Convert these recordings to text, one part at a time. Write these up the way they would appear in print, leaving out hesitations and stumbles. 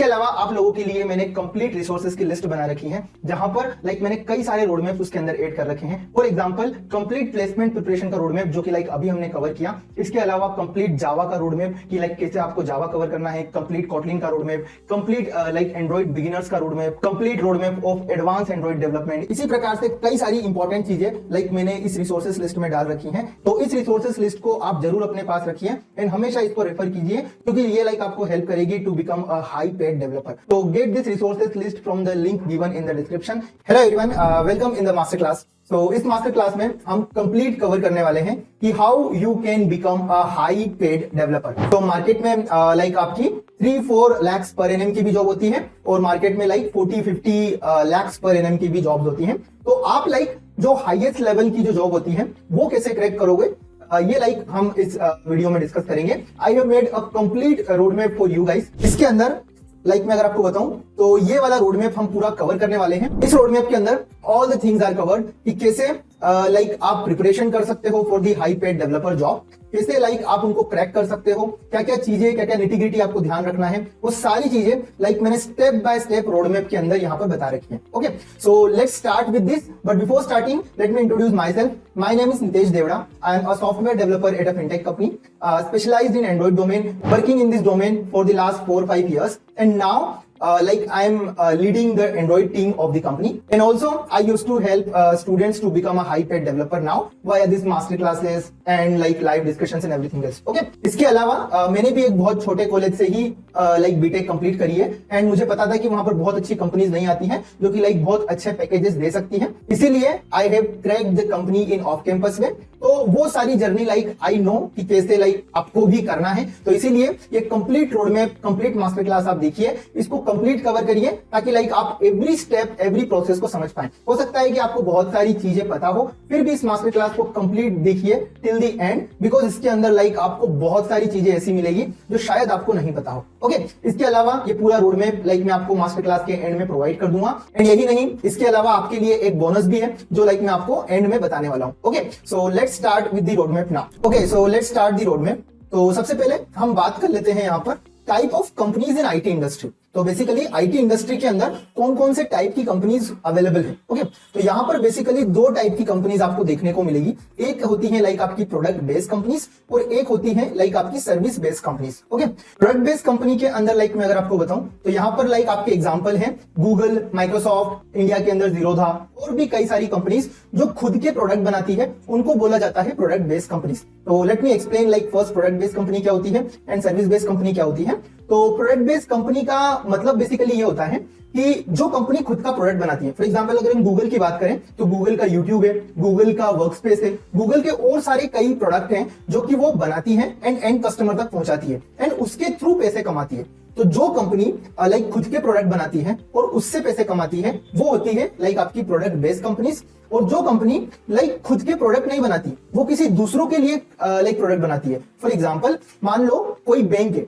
इसके अलावा आप लोगों के लिए मैंने कंप्लीट रिसोर्सेज की लिस्ट बना रखी है, जहां पर मैंने कई सारे रोड मैप उसके अंदर ऐड कर रखे हैं। For example complete placement preparation का रोड मैप जो कि अभी हमने कवर किया। इसके अलावा कंप्लीट जावा का रोड मैप कि कैसे आपको जावा कवर करना है, कंप्लीट कॉटलिन का road map, complete Android beginners का road map, complete road map of advance Android development. इसी प्रकार से कई सारी इंपॉर्टेंट चीजें मैंने इस रिसोर्सेज लिस्ट में डाल रखी हैं। तो इस रिसोर्सेज लिस्ट को आप जरूर अपने पास रखिए एंड हमेशा इसको रेफर कीजिए, क्योंकि ये आपको हेल्प करेगी to become a high paid developer. तो get this resources list from the link given in the description. Hello everyone, welcome in the master class. तो इस मास्टर क्लास में हम कंप्लीट कवर करने वाले हैं कि how you can become a high paid developer. तो मार्केट में आपकी 3-4 lakhs पर एनएम की भी जॉब होती है और मार्केट में 40-50 lakhs पर एनएम की भी जॉब्स होती हैं। तो आप जो हाईएस्ट लेवल की जो जॉब होती है वो कैसे क्रैक करोगे, ये हम इस वीडियो में डिस्कस करेंगे। I have made a complete road map for you guys. इसके अंदर मैं अगर आपको बताऊं तो ये वाला रोड मैप हम पूरा कवर करने वाले हैं। इस रोड मैप के अंदर all the things are covered कि कैसे आप प्रिपरेशन कर सकते हो for the high paid developer job, कैसे आप उनको क्रैक कर सकते हो, क्या क्या चीजें, क्या क्या निटिग्रिटी आपको ध्यान रखना है, वो सारी चीजें मैंने step by step road map के अंदर यहाँ पर बता रखी है। Okay, so let's start with this, but before starting let me introduce myself. My name is Nitesh Devda. I am a software developer at a fintech company, specialised in Android domain, working in this domain for the last 4-5 years, and now I am leading the Android team of the company, and also I used to help students to become a high paid developer now via these master classes and live discussions and everything else. Okay, इसके अलावा मैंने भी एक बहुत छोटे college से ही BTech complete करी है एंड मुझे पता था कि वहां पर बहुत अच्छी कंपनीज नहीं आती हैं जो कि बहुत अच्छे पैकेजेस दे सकती हैं, इसीलिए I have cracked the company in off campus में। तो वो सारी जर्नी आई नो कि कैसे आपको भी करना है, तो इसीलिए ये complete road map, complete master class आप देखिए, इसको कंप्लीट कवर करिए ताकि आप एवरी स्टेप, एवरी प्रोसेस को समझ पाए। हो सकता है कि आपको बहुत सारी चीजें पता हो, फिर भी इस मास्टर क्लास को कंप्लीट देखिए टिल द एंड, बिकॉज इसके अंदर आपको बहुत सारी चीजें ऐसी मिलेगी जो शायद आपको नहीं पता हो। ओके, इसके अलावा ये पूरा रोड मैप मैं आपको मास्टर क्लास के एंड में प्रोवाइड कर दूंगा, एंड यही नहीं, इसके अलावा आपके लिए एक बोनस भी है जो मैं आपको एंड में बताने वाला हूं। Okay, so let's start with the road map now. Okay, so let's start the road map. तो सबसे पहले हम बात कर लेते हैं यहाँ पर type of companies in IT industry. तो बेसिकली आईटी इंडस्ट्री के अंदर कौन कौन से टाइप की कंपनीज अवेलेबल है। ओके, तो यहाँ पर बेसिकली 2 टाइप की कंपनीज आपको देखने को मिलेगी। एक होती है आपकी प्रोडक्ट बेस्ड कंपनीज और एक होती है आपकी service based companies. Okay, product based company के अंदर मैं अगर आपको बताऊं तो यहाँ पर आपके एग्जांपल है गूगल, माइक्रोसॉफ्ट, इंडिया के अंदर जीरोधा और भी कई सारी कंपनीज जो खुद के प्रोडक्ट बनाती है, उनको बोला जाता है प्रोडक्ट बेस्ड कंपनीज। तो let me explain first product based company क्या होती है एंड सर्विस बेस्ड कंपनी क्या होती है। तो प्रोडक्ट बेस्ड कंपनी का मतलब बेसिकली ये होता है कि जो कंपनी खुद का प्रोडक्ट बनाती है। फॉर एग्जांपल अगर हम गूगल की बात करें तो गूगल का यूट्यूब है, गूगल का वर्कस्पेस है, गूगल के और सारे कई प्रोडक्ट हैं जो कि वो बनाती है एंड कस्टमर तक पहुंचाती है एंड उसके थ्रू पैसे कमाती है। तो जो कंपनी खुद के प्रोडक्ट बनाती है और उससे पैसे कमाती है वो होती है आपकी प्रोडक्ट बेस्ड कंपनीज। और जो कंपनी खुद के प्रोडक्ट नहीं बनाती, वो किसी दूसरों के लिए प्रोडक्ट बनाती है। फॉर एग्जाम्पल मान लो कोई बैंक है,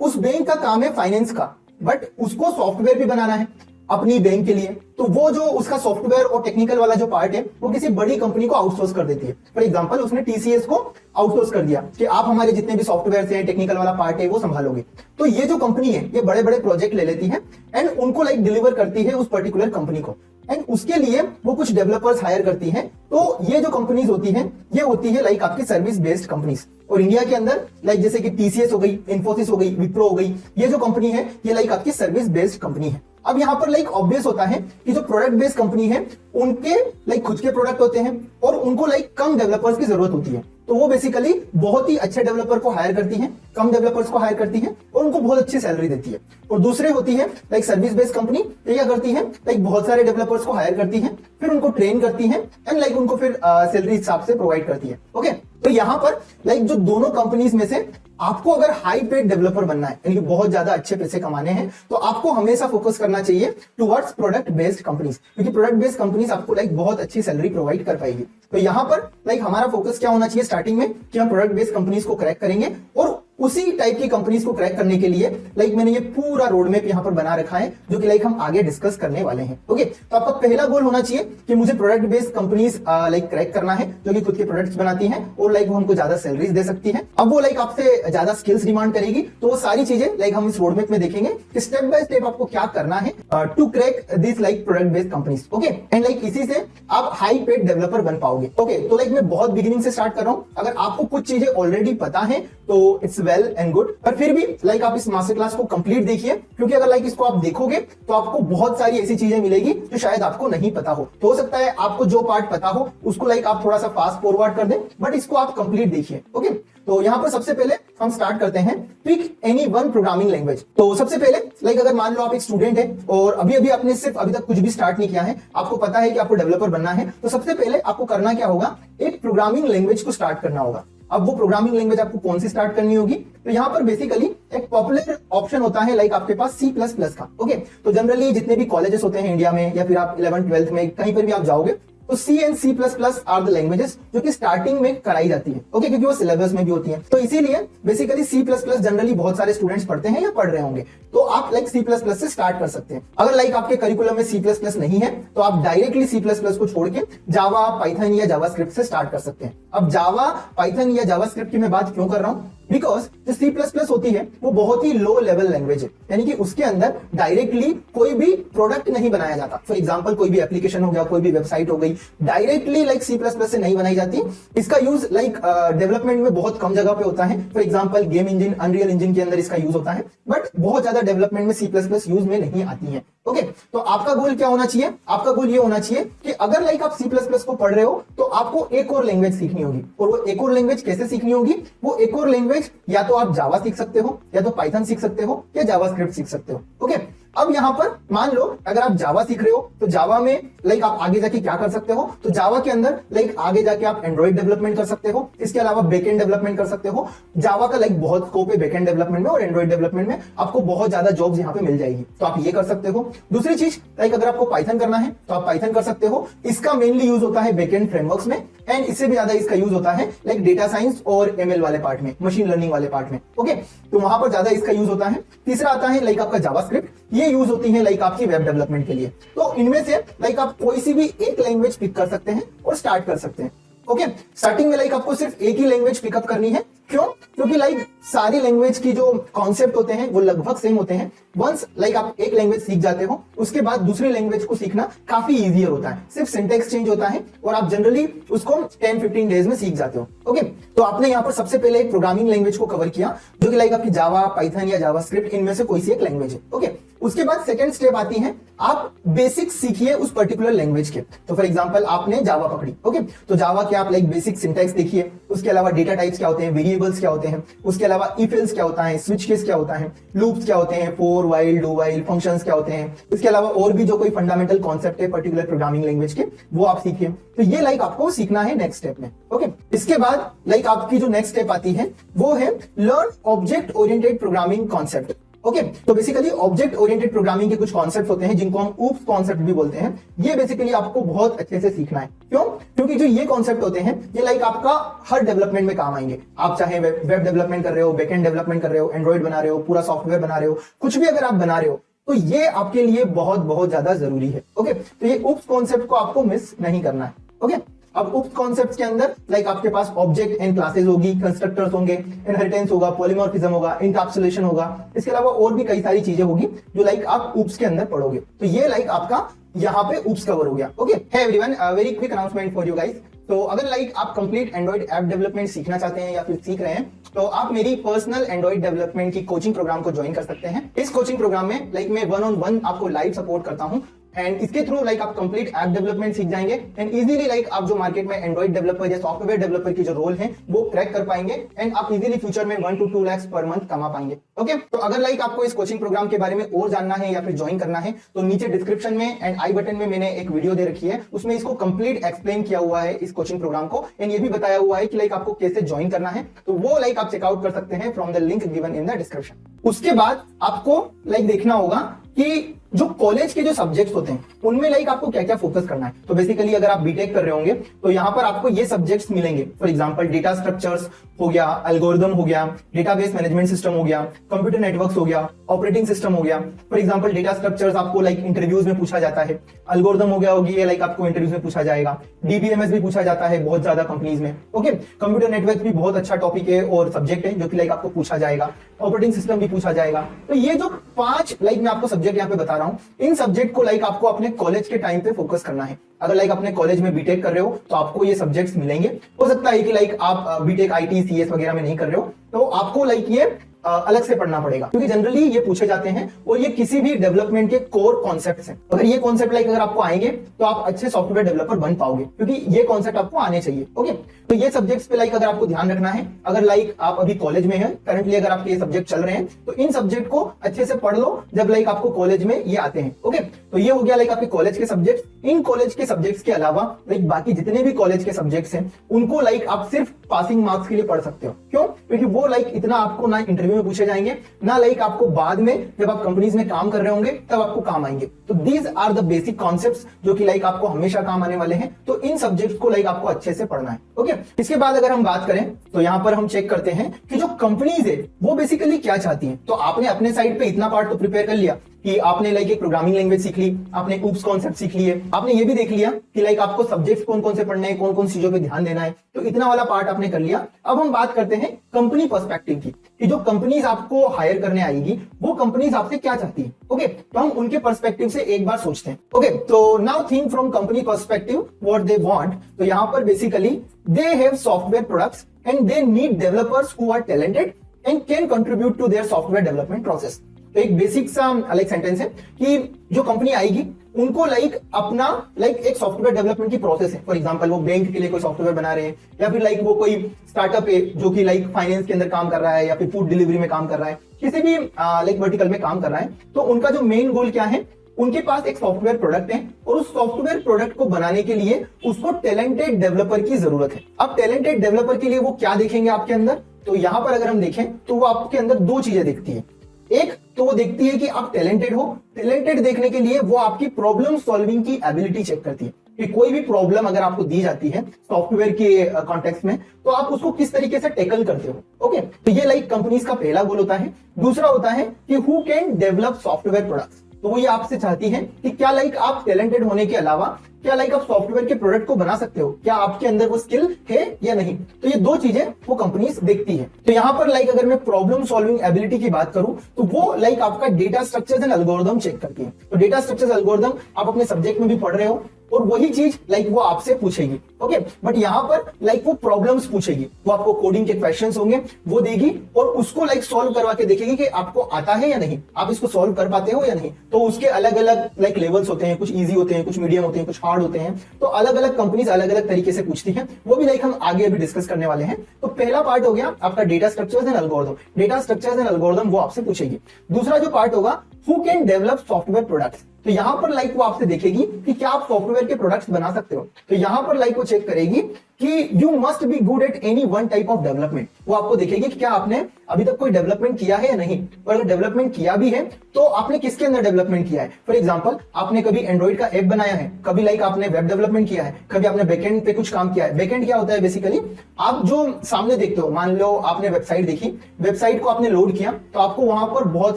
उस बैंक का काम है फाइनेंस का, बट उसको सॉफ्टवेयर भी बनाना है अपनी बैंक के लिए, तो वो जो उसका सॉफ्टवेयर और टेक्निकल वाला जो पार्ट है वो किसी बड़ी कंपनी को आउटसोर्स कर देती है। फॉर एग्जांपल उसने टीसीएस को आउटसोर्स कर दिया कि आप हमारे जितने भी सॉफ्टवेयर हैं, टेक्निकल वाला पार्ट है वो संभालोगे। तो ये जो कंपनी है ये बड़े बड़े प्रोजेक्ट ले लेती है एंड उनको डिलीवर करती है उस पर्टिकुलर कंपनी को, एंड उसके लिए वो कुछ डेवलपर्स हायर करती हैं। तो ये जो कंपनीज होती हैं ये होती है आपकी सर्विस बेस्ड कंपनीज। और इंडिया के अंदर जैसे कि टीसीएस हो गई, इन्फोसिस हो गई, विप्रो हो गई, ये जो कंपनी है ये आपकी सर्विस बेस्ड कंपनी है। अब यहाँ पर ऑब्वियस होता है कि जो प्रोडक्ट बेस्ड कंपनी है उनके खुद के प्रोडक्ट होते हैं और उनको कम डेवलपर्स की जरूरत होती है, तो वो बेसिकली बहुत ही अच्छे डेवलपर को हायर करती हैं, कम डेवलपर्स को हायर करती हैं और उनको बहुत अच्छी सैलरी देती है। और दूसरे होती है सर्विस बेस्ड कंपनी, ये क्या करती है बहुत सारे डेवलपर्स को हायर करती हैं, फिर उनको ट्रेन करती हैं एंड उनको फिर सैलरी हिसाब से प्रोवाइड करती है। ओके, तो यहाँ पर जो दोनों कंपनीज में से आपको अगर हाई पेड डेवलपर बनना है, यानी कि बहुत ज्यादा अच्छे पैसे कमाने हैं, तो आपको हमेशा फोकस करना चाहिए टुवर्ड्स प्रोडक्ट बेस्ड कंपनीज, क्योंकि प्रोडक्ट बेस्ड कंपनीज आपको बहुत अच्छी सैलरी प्रोवाइड कर पाएगी। तो यहाँ पर हमारा फोकस क्या होना चाहिए स्टार्टिंग में कि हम प्रोडक्ट बेस्ड कंपनीज को क्रैक करेंगे और उसी टाइप की कंपनीज को क्रैक करने के लिए लाइक मैंने ये पूरा रोड मैप यहाँ पर बना रखा है, जो कि लाइक हम आगे डिस्कस करने वाले हैं। ओके, तो आपका पहला गोल होना चाहिए कि मुझे product based companies like crack करना है, जो कि खुद के प्रोडक्ट्स बनाती हैं और लाइक वो हमको ज्यादा सैलरीज दे सकती है। अब वो लाइक आपसे ज्यादा स्किल्स डिमांड करेगी, तो वो सारी चीजें लाइक हम इस रोड मैप में देखेंगे कि स्टेप बाय स्टेप आपको क्या करना है to crack this like product based companies. Okay, and like इसी से आप हाई पेड डेवलपर बन पाओगे। ओके, तो लाइक मैं बहुत बिगिनिंग से स्टार्ट कर रहा हूं। अगर आपको कुछ चीजें ऑलरेडी पता है तो इट्स वेल एंड गुड, पर फिर भी लाइक आप इस मास्टर क्लास को कंप्लीट देखिए, क्योंकि अगर लाइक इसको आप देखोगे तो आपको बहुत सारी ऐसी चीजें मिलेगी जो शायद आपको नहीं पता हो सकता है आपको जो पार्ट पता हो उसको लाइक आप थोड़ा सा फास्ट फॉरवर्ड कर दें, बट इसको आप कंप्लीट देखिए। ओके, तो यहां पर सबसे पहले हम स्टार्ट करते हैं pick any one programming language. तो सबसे पहले लाइक अगर मान लो आप एक स्टूडेंट है और अभी आपने सिर्फ अभी तक कुछ भी स्टार्ट नहीं किया है, आपको पता है कि आपको डेवलपर बनना है, तो सबसे पहले आपको करना क्या होगा, एक प्रोग्रामिंग लैंग्वेज को स्टार्ट करना होगा। अब वो प्रोग्रामिंग लैंग्वेज आपको कौन सी स्टार्ट करनी होगी, तो यहाँ पर बेसिकली एक पॉपुलर ऑप्शन होता है लाइक आपके पास C++ का। ओके, तो जनरली जितने भी कॉलेजेस होते हैं इंडिया में या फिर आप 11th 12th में कहीं पर भी आप जाओगे तो C and C++ are the languages जो कि स्टार्टिंग में कराई जाती है। ओके, क्योंकि वो सिलेबस में भी होती है, तो इसीलिए बेसिकली C++ जनरली बहुत सारे स्टूडेंट्स पढ़ते हैं या पढ़ रहे होंगे, तो आप लाइक C++ से स्टार्ट कर सकते हैं। अगर लाइक आपके करिकुलम में C++ नहीं है तो आप डायरेक्टली C++ को छोड़ के जावा, पाइथन या जावास्क्रिप्ट से स्टार्ट कर सकते हैं। अब जावा, पाइथन या जावास्क्रिप्ट की मैं बात क्यों कर रहा हूं, बिकॉज जो C++ होती है वो बहुत ही लो लेवल लैंग्वेज है, यानी कि उसके अंदर डायरेक्टली कोई भी प्रोडक्ट नहीं बनाया जाता। फॉर एग्जांपल कोई भी एप्लीकेशन हो गया, कोई भी वेबसाइट हो गई, डायरेक्टली लाइक C++ से नहीं बनाई जाती। इसका यूज लाइक डेवलपमेंट में बहुत कम जगह पे होता है। For example game engine, unreal engine के अंदर इसका यूज होता है, बट बहुत ज्यादा डेवलपमेंट में C++ यूज में नहीं आती है। ओके, तो आपका गोल क्या होना चाहिए, आपका गोल ये होना चाहिए कि अगर लाइक आप C++ को पढ़ रहे हो तो आपको एक और लैंग्वेज सीखनी होगी। और वो एक और लैंग्वेज कैसे सीखनी होगी, वो एक और लैंग्वेज या तो आप जावा सीख सकते हो, या तो पाइथन सीख सकते हो, या जावास्क्रिप्ट सीख सकते हो। ओके, अब यहां पर मान लो अगर आप जावा सीख रहे हो तो जावा में लाइक आप आगे जाके क्या कर सकते हो, तो जावा के अंदर लाइक आगे जाके आप एंड्रॉइड डेवलपमेंट कर सकते हो, इसके अलावा बैकएंड डेवलपमेंट कर सकते हो। जावा का लाइक बहुत स्कोप है बैकएंड डेवलपमेंट में, और एंड्रॉइड डेवलपमेंट में आपको बहुत ज्यादा जॉब्स यहां पे मिल जाएगी, तो आप ये कर सकते हो। दूसरी चीज लाइक अगर आपको पाइथन करना है तो आप पाइथन कर सकते हो। इसका मेनली यूज होता है बैकएंड फ्रेमवर्क्स में, एंड इससे भी ज्यादा इसका यूज होता है लाइक डेटा साइंस और एमएल वाले पार्ट में, मशीन लर्निंग वाले पार्ट में। ओके, तो वहां पर ज्यादा इसका यूज होता है। तीसरा आता है लाइक आपका जावास्क्रिप्ट, ये यूज होती है लाइक आपकी वेब डेवलपमेंट के लिए। तो इनमें से लाइक आप कोई सी भी एक लैंग्वेज पिक कर सकते हैं और स्टार्ट कर सकते हैं। ओके, स्टार्टिंग में लाइक आपको सिर्फ एक ही लैंग्वेज पिकअप करनी है। क्यों, क्योंकि लाइक सारी लैंग्वेज की जो कॉन्सेप्ट होते हैं वो लगभग सेम होते हैं। वंस लाइक आप एक लैंग्वेज सीख जाते हो उसके बाद दूसरी लैंग्वेज को सीखना काफी इजियर होता है, सिर्फ सिंटेक्स चेंज होता है और आप जनरली उसको 10-15 डेज में सीख जाते हो। ओके, तो आपने यहाँ पर सबसे पहले एक प्रोग्रामिंग लैंग्वेज को कवर किया जो कि लाइक आपकी जावा, पाइथन या जावास्क्रिप्ट, इनमें से कोई सी एक लैंग्वेज है। ओके, उसके बाद सेकंड स्टेप आती है, आप बेसिक सीखिए उस पर्टिकुलर लैंग्वेज के। तो फॉर एग्जांपल आपने जावा पकड़ी, ओके, तो जावा के आप लाइक बेसिक सिंटैक्स देखिए, उसके अलावा डेटा टाइप्स क्या होते हैं, वेरिएबल्स क्या होते हैं, उसके अलावा इफ एल्स क्या होता है, स्विच केस क्या होता है, लूप्स क्या होते हैं, for, while, do while, functions क्या होते हैं, इसके अलावा और भी जो कोई फंडामेंटल कॉन्सेप्ट है पर्टिकुलर प्रोग्रामिंग लैंग्वेज के, वो आप सीखिए। तो ये लाइक आपको सीखना है नेक्स्ट स्टेप में। ओके, इसके बाद लाइक आपकी जो नेक्स्ट स्टेप आती है वो है learn object oriented programming concept. Okay, तो बेसिकली ऑब्जेक्ट ओरिएंटेड प्रोग्रामिंग के कुछ कॉन्सेप्ट होते हैं जिनको हम ऊप्स कॉन्सेप्ट भी बोलते हैं। ये बेसिकली आपको बहुत अच्छे से सीखना है। क्यों, क्योंकि जो ये कॉन्सेप्ट होते हैं ये लाइक आपका हर डेवलपमेंट में काम आएंगे। आप चाहे वेब डेवलपमेंट कर रहे हो, बैकएंड डेवलपमेंट कर रहे हो, एंड्रॉइड बना रहे हो, पूरा सॉफ्टवेयर बना रहे हो, कुछ भी अगर आप बना रहे हो तो ये आपके लिए बहुत बहुत ज्यादा जरूरी है। ओके, तो ये ऊप्स कॉन्सेप्ट को आपको मिस नहीं करना है। ओके, अब उप कॉन्सेप्ट्स के अंदर लाइक आपके पास ऑब्जेक्ट एंड क्लासेस होगी, कंस्ट्रक्टर्स होंगे, इनहेरिटेंस होगा, पॉलीमॉर्फिज्म होगा, इनकैप्सुलेशन होगा, इसके अलावा और भी कई सारी चीजें होगी जो लाइक आप उप्स के अंदर पढ़ोगे। तो ये लाइक आपका यहाँ पे उप्स कवर हो गया। Okay, hey everyone, very quick announcement for you guys. तो अगर लाइक आप कंप्लीट एंड्रॉइड ऐप डेवलपमेंट सीखना चाहते हैं या फिर सीख रहे हैं तो आप मेरी पर्सनल एंड्रॉइड डेवलपमेंट की कोचिंग प्रोग्राम को ज्वाइन कर सकते हैं। इस कोचिंग प्रोग्राम में लाइक मैं 1-on-1 आपको लाइव सपोर्ट करता हूं एंड इसके थ्रू लाइक आप कंप्लीट ऐप डेवलपमेंट सीख जाएंगे एंड इजीली लाइक आप जो मार्केट में एंड्रॉइड डेवलपर या सॉफ्टवेयर डेवलपर की जो रोल है वो क्रैक कर पाएंगे एंड आप इजीली फ्यूचर में 1 to 2 lakhs पर मंथ कमा पाएंगे। ओके, तो अगर लाइक आपको इस कोचिंग प्रोग्राम के बारे में और जानना है या फिर ज्वाइन करना है तो नीचे डिस्क्रिप्शन में एंड आई बटन में मैंने एक वीडियो दे रखी है, उसमें इसको कंप्लीट एक्सप्लेन किया हुआ है इस कोचिंग प्रोग्राम को एंड ये भी बताया हुआ है कि लाइक आपको कैसे ज्वाइन करना है, तो वो लाइक आप चेकआउट कर सकते हैं from the link given in the description. उसके बाद आपको लाइक देखना होगा कि जो कॉलेज के जो सब्जेक्ट्स होते हैं उनमें लाइक आपको क्या क्या फोकस करना है। तो बेसिकली अगर आप बीटेक कर रहे होंगे तो यहाँ पर आपको ये सब्जेक्ट्स मिलेंगे, फॉर एग्जांपल डेटा स्ट्रक्चर्स, हो गया, एल्गोरिदम हो गया, डेटाबेस मैनेजमेंट सिस्टम हो गया, कंप्यूटर नेटवर्क्स हो गया, ऑपरेटिंग सिस्टम हो गया। फॉर एग्जांपल डेटा स्ट्रक्चर्स आपको लाइक इंटरव्यूज में पूछा जाता है, एल्गोरिदम हो गया होगी ये लाइक आपको इंटरव्यूज में पूछा जाएगा, डीबीएमएस भी पूछा जाता है बहुत ज्यादा कंपनीज में। ओके, कंप्यूटर नेटवर्क भी बहुत अच्छा टॉपिक है और सब्जेक्ट है जो कि लाइक आपको पूछा जाएगा, ऑपरेटिंग सिस्टम भी पूछा जाएगा। तो ये जो 5 लाइक मैं आपको सब्जेक्ट यहाँ पे बता रहा हूँ, इन सब्जेक्ट को लाइक आपको अपने कॉलेज के टाइम पे फोकस करना है। अगर लाइक अपने कॉलेज में बीटेक कर रहे हो तो आपको ये सब्जेक्ट्स मिलेंगे। हो सकता है कि लाइक आप बीटेक आईटी सीएस वगैरह में नहीं कर रहे हो तो आपको लाइक ये अलग से पढ़ना पड़ेगा, क्योंकि जनरली ये पूछे जाते हैं और ये किसी भी डेवलपमेंट के कोर कॉन्सेप्ट्स हैं। अगर ये कॉन्सेप्ट लाइक अगर आपको आएंगे तो आप अच्छे सॉफ्टवेयर डेवलपर बन पाओगे, क्योंकि ये कॉन्सेप्ट आपको आने चाहिए। ओके, तो ये सब्जेक्ट्स पे लाइक अगर आपको ध्यान रखना है, अगर लाइक आप अभी कॉलेज में हैं करंटली, अगर आपके ये सब्जेक्ट चल रहे हैं तो इन सब्जेक्ट को अच्छे से पढ़ लो जब लाइक आपको कॉलेज में ये आते हैं। ओके, तो ये हो गया लाइक आपके कॉलेज के सब्जेक्ट। इन कॉलेज के सब्जेक्ट्स के अलावा लाइक बाकी जितने भी कॉलेज के सब्जेक्ट्स हैं उनको लाइक आप सिर्फ पासिंग मार्क्स के लिए पढ़ सकते हो। क्यों? क्योंकि वो लाइक इतना आपको ना इंटरव्यू में पूछे जाएंगे, ना लाइक आपको बाद में जब आप कंपनीज में काम कर रहे होंगे तब आपको काम आएंगे। तो these are the basic concepts जो कि लाइक आपको हमेशा काम आने वाले हैं। तो इन सब्जेक्ट्स को लाइक आपको अच्छे से पढ़ना है। ओके, इसके बाद अगर हम बात करें तो यहां पर हम चेक करते हैं कि जो कंपनीज है वो बेसिकली क्या चाहती हैं। तो आपने अपने साइड पे इतना पार्ट तो प्रिपेयर कर लिया कि आपने लाइक एक प्रोग्रामिंग लैंग्वेज सीख ली, आपने ऊप्स कॉन्सेप्ट सीख लिए, आपने ये भी देख लिया कि लाइक आपको सब्जेक्ट्स कौन कौन से पढ़ने हैं, कौन कौन चीजों पे ध्यान देना है। तो इतना वाला पार्ट आपने कर लिया। अब हम बात करते हैं कंपनी पर्सपेक्टिव की, कि जो कंपनीज आपको हायर करने आएगी वो कंपनीज आपसे क्या चाहती है। ओके, तो हम उनके पर्सपेक्टिव से एक बार सोचते हैं। ओके, तो now think from company perspective what they want. तो यहां पर basically they have software products and they need developers who are talented and can contribute to their software development process. तो एक बेसिक सा लाइक सेंटेंस है कि जो company आएगी उनको लाइक अपना लाइक एक सॉफ्टवेयर डेवलपमेंट की प्रोसेस है। फॉर एग्जांपल वो बैंक के लिए कोई सॉफ्टवेयर बना रहे हैं, या फिर लाइक वो कोई स्टार्टअप है जो कि लाइक फाइनेंस के अंदर काम कर रहा है, या फिर फूड डिलीवरी में काम कर रहा है, किसी भी लाइक वर्टिकल में काम कर रहा है। तो उनका जो मेन गोल क्या है, उनके पास एक सॉफ्टवेयर प्रोडक्ट है और उस सॉफ्टवेयर प्रोडक्ट को बनाने के लिए उसको टैलेंटेड डेवलपर की जरूरत है। अब टैलेंटेड डेवलपर के लिए वो क्या देखेंगे आपके अंदर, तो यहां पर अगर हम देखें तो वो आपके अंदर 2 चीजें देखती है। एक तो वो देखती है कि आप टैलेंटेड हो। टैलेंटेड देखने के लिए वो आपकी प्रॉब्लम सॉल्विंग की एबिलिटी चेक करती है कि कोई भी प्रॉब्लम अगर आपको दी जाती है सॉफ्टवेयर के कॉन्टेक्स्ट में तो आप उसको किस तरीके से टैकल करते हो। ओके, तो ये लाइक कंपनीज का पहला गोल होता है। दूसरा होता है कि who can develop software products. तो वो ये आपसे चाहती है कि क्या लाइक आप टैलेंटेड होने के अलावा क्या लाइक आप सॉफ्टवेयर के प्रोडक्ट को बना सकते हो, क्या आपके अंदर वो स्किल है या नहीं। तो ये 2 चीजें वो कंपनीज देखती है। तो यहां पर लाइक अगर मैं प्रॉब्लम सॉल्विंग एबिलिटी की बात करूं तो वो लाइक आपका data structures and algorithm check करती है। तो डेटा स्ट्रक्चर्स एल्गोरिदम आप अपने सब्जेक्ट में भी पढ़ रहे हो और वही चीज लाइक वो आपसे पूछेगी। ओके, बट यहां पर लाइक वो प्रॉब्लम्स पूछेगी, वो आपको कोडिंग के क्वेश्चंस होंगे वो देगी और उसको लाइक सॉल्व करवा के देखेगी कि आपको आता है या नहीं, आप इसको सॉल्व कर पाते हो या नहीं। तो उसके अलग अलग लाइक लेवल्स होते हैं, कुछ इजी होते हैं, कुछ मीडियम होते हैं, कुछ हार्ड होते हैं। तो अलग अलग कंपनीज अलग अलग तरीके से पूछती हैं, वो भी लाइक हम आगे अभी डिस्कस करने वाले हैं। तो पहला पार्ट हो गया आपका data structures and algorithm. Data structures and algorithm वो आपसे पूछेगी। दूसरा जो पार्ट होगा who can develop software products. तो यहां पर लाइक वो आपसे देखेगी कि क्या आप सॉफ्टवेयर के प्रोडक्ट्स बना सकते हो। तो यहां पर लाइक वो चेक करेगी कि you must be good at any one type of development. वो आपको देखेगी कि क्या आपने अभी तक कोई डेवलपमेंट किया है या नहीं, और अगर डेवलपमेंट किया भी है तो आपने किसके अंदर डेवलपमेंट किया है। फॉर एग्जांपल आपने कभी एंड्रॉइड का ऐप बनाया है, कभी लाइक आपने वेब डेवलपमेंट किया है, कभी आपने बैकएंड पे कुछ काम किया है। बैकएंड क्या होता है, बेसिकली आप जो सामने देखते हो, मान लो आपने वेबसाइट देखी, वेबसाइट को आपने लोड किया तो आपको वहां पर बहुत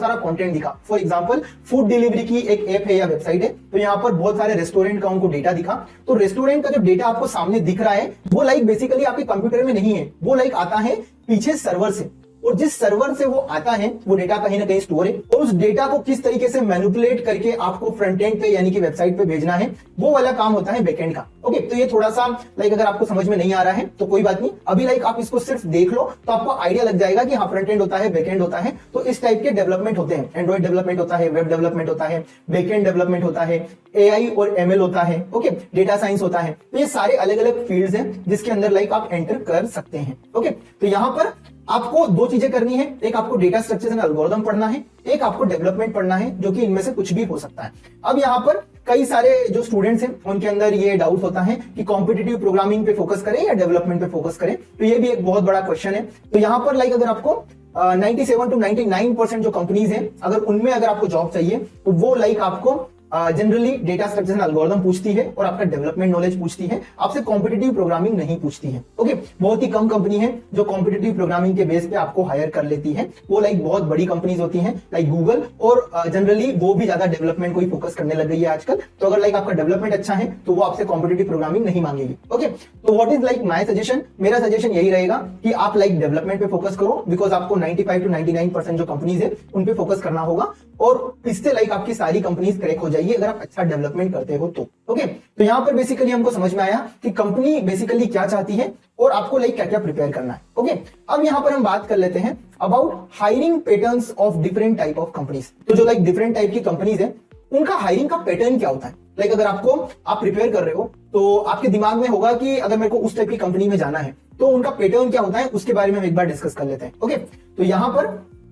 सारा कंटेंट दिखा। फॉर एग्जांपल फूड डिलीवरी की एक ऐप है या वेबसाइट है, तो यहाँ पर बहुत सारे रेस्टोरेंट का उनको डेटा दिखा। तो रेस्टोरेंट का जो डेटा आपको सामने दिख रहा है वो लाइक बेसिकली आपके कंप्यूटर में नहीं है, वो लाइक आता है पीछे सर्वर से, और जिस सर्वर से वो आता है वो डेटा कहीं ना कहीं स्टोर है, और उस डेटा को किस तरीके से मैनिपुलेट करके आपको फ्रंट एंड पे यानी कि वेबसाइट पे भेजना है, वो वाला काम होता है बैकएंड का। ओके, तो ये थोड़ा सा लाइक अगर आपको समझ में नहीं आ रहा है तो कोई बात नहीं, अभी लाइक आप इसको सिर्फ देख लो तो आपको आइडिया लग जाएगा कि हाँ फ्रंट एंड होता है, बैकएंड होता है। तो इस टाइप के डेवलपमेंट होते हैं, एंड्रॉइड डेवलपमेंट होता है, वेब डेवलपमेंट होता है, बैकएंड डेवलपमेंट होता है, एआई और एमएल होता है, ओके, डेटा साइंस होता है। तो ये सारे अलग अलग फील्ड्स हैं जिसके अंदर लाइक आप एंटर कर सकते हैं। ओके, तो यहां पर आपको 2 चीजें करनी है, एक आपको डेटा स्ट्रक्चर्स एंड एल्गोरिथम पढ़ना है, एक आपको डेवलपमेंट पढ़ना है, जो कि इनमें से कुछ भी हो सकता है। अब यहाँ पर कई सारे जो स्टूडेंट्स हैं उनके अंदर ये डाउट होता है कि कॉम्पिटिटिव प्रोग्रामिंग पे फोकस करें या डेवलपमेंट पे फोकस करें। तो ये भी एक बहुत बड़ा क्वेश्चन है। तो यहाँ पर लाइक अगर आपको 97 to 99% जो कंपनीज हैं, अगर उनमें अगर आपको जॉब चाहिए तो वो लाइक आपको generally data structure and algorithm पूछती है और आपका डेवलपमेंट नॉलेज पूछती है, आपसे कॉम्पिटिटिव प्रोग्रामिंग नहीं पूछती है। ओके, बहुत ही कम कंपनी है जो कॉम्पिटिटिव प्रोग्रामिंग के बेस पे आपको हायर कर लेती है, वो लाइक बहुत बड़ी कंपनीज होती हैं लाइक गूगल, और जनरली वो भी ज्यादा डेवलपमेंट को ही फोकस करने लग गई है आजकल। तो अगर लाइक आपका डेवलपमेंट अच्छा है तो वो आपसे कॉम्पिटिटिव प्रोग्रामिंग नहीं मांगेगी। ओके, तो what is like my suggestion, मेरा सजेशन यही रहेगा कि आप लाइक डेवलपमेंट पे फोकस करो, बिकॉज आपको 95 to 99% जो कंपनीज है उन पे फोकस करना होगा, और इससे लाइक आपकी सारी कंपनीज क्रैक हो जाएगी अगर आप अच्छा डेवलपमेंट करते हो तो। ओके, तो यहां पर बेसिकली हमको समझ में आया कि कंपनी बेसिकली क्या चाहती है और आपको लाइक क्या क्या प्रिपेयर करना है। ओके, अब यहां पर हम बात कर लेते हैं about hiring patterns of different type of companies. तो जो लाइक डिफरेंट टाइप की कंपनीज है उनका हायरिंग का पैटर्न क्या होता है। लाइक अगर आप प्रिपेयर कर रहे हो तो आपके दिमाग में होगा कि अगर मेरे को उस टाइप की कंपनी में जाना है तो उनका पैटर्न क्या होता है, उसके बारे में हम एक बार डिस्कस कर लेते हैं। ओके, तो यहां पर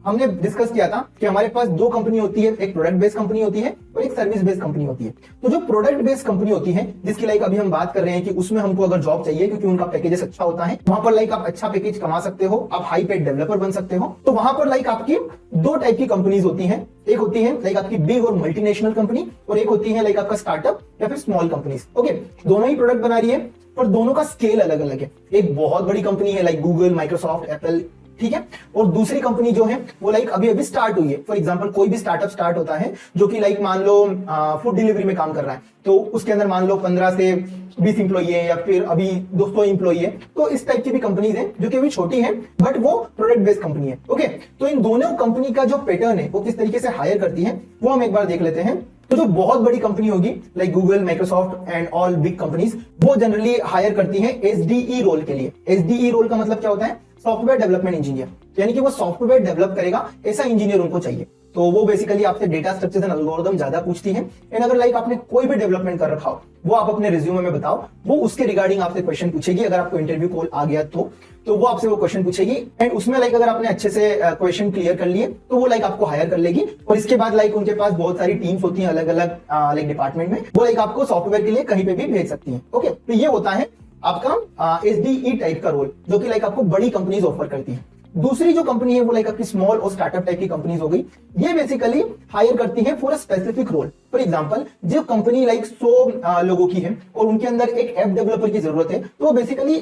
हमने डिस्कस किया था कि हमारे पास दो कंपनी होती है, एक प्रोडक्ट बेस्ड कंपनी होती है और एक सर्विस बेस्ड कंपनी होती है। तो जो प्रोडक्ट बेस्ड कंपनी होती है, जिसकी लाइक अभी हम बात कर रहे हैं कि उसमें हमको अगर जॉब चाहिए क्योंकि उनका पैकेजेस अच्छा होता है, वहां पर लाइक आप अच्छा पैकेज कमा सकते हो, आप हाई पेड डेवलपर बन सकते हो। तो वहां पर लाइक आपकी दो टाइप की कंपनीज होती है, एक होती है लाइक आपकी बिग और मल्टीनेशनल कंपनी, और एक होती है लाइक आपका स्टार्टअप या फिर स्मॉल कंपनीज। ओके, दोनों ही प्रोडक्ट बना रही है पर दोनों का स्केल अलग अलग है। एक बहुत बड़ी कंपनी है लाइक गूगल, माइक्रोसॉफ्ट, एप्पल, ठीक है, और दूसरी कंपनी जो है वो लाइक अभी अभी स्टार्ट हुई है। फॉर एग्जांपल कोई भी स्टार्टअप स्टार्ट होता है जो कि लाइक मान लो फूड डिलीवरी में काम कर रहा है, तो उसके अंदर मान लो 15 से 20 इंप्लॉई है या फिर अभी 200 इंप्लॉई है। तो इस टाइप की भी कंपनीज है जो कि अभी छोटी है बट वो प्रोडक्ट बेस्ड कंपनी है। ओके, तो इन दोनों कंपनी का जो पैटर्न है वो किस तरीके से हायर करती है वो हम एक बार देख लेते हैं। तो जो बहुत बड़ी कंपनी होगी like Google, Microsoft and all big companies, वो जनरली हायर करती है एसडीई रोल के लिए। एसडीई रोल का मतलब क्या होता है, सॉफ्टवेयर डेवलपमेंट इंजीनियर, यानी कि वो सॉफ्टवेयर डेवलप करेगा ऐसा इंजीनियर उनको चाहिए। तो वो बेसिकली आपसे डेटा स्ट्रक्चर एंड एल्गोरिथम ज्यादा पूछती है। एंड अगर लाइक आपने कोई भी डेवलपमेंट कर रखा हो वो आप अपने रिज्यूमे में बताओ, वो उसके रिगार्डिंग आपसे क्वेश्चन पूछेगी। अगर आपको इंटरव्यू कॉल आ गया तो वो आपसे वो क्वेश्चन पूछेगी, एंड उसमें लाइक अगर आपने अच्छे से क्वेश्चन क्लियर कर लिए तो वो लाइक आपको हायर कर लेगी। और इसके बाद लाइक उनके पास बहुत सारी टीम्स होती हैं अलग अलग लाइक डिपार्टमेंट में, वो लाइक आपको सॉफ्टवेयर के लिए कहीं पे भी भेज सकती है। ओके, तो ये होता है आपका एसडीई टाइप का रोल जो कि लाइक आपको बड़ी कंपनीज ऑफर करती है। दूसरी जो कंपनी है वो लाइक आपकी स्मॉल और स्टार्टअप टाइप की कंपनीज हो गई, ये बेसिकली हायर करती है for a specific role. For example जो कंपनी लाइक 100 लोगों की है और उनके अंदर एक ऐप डेवलपर की जरूरत है, तो वो बेसिकली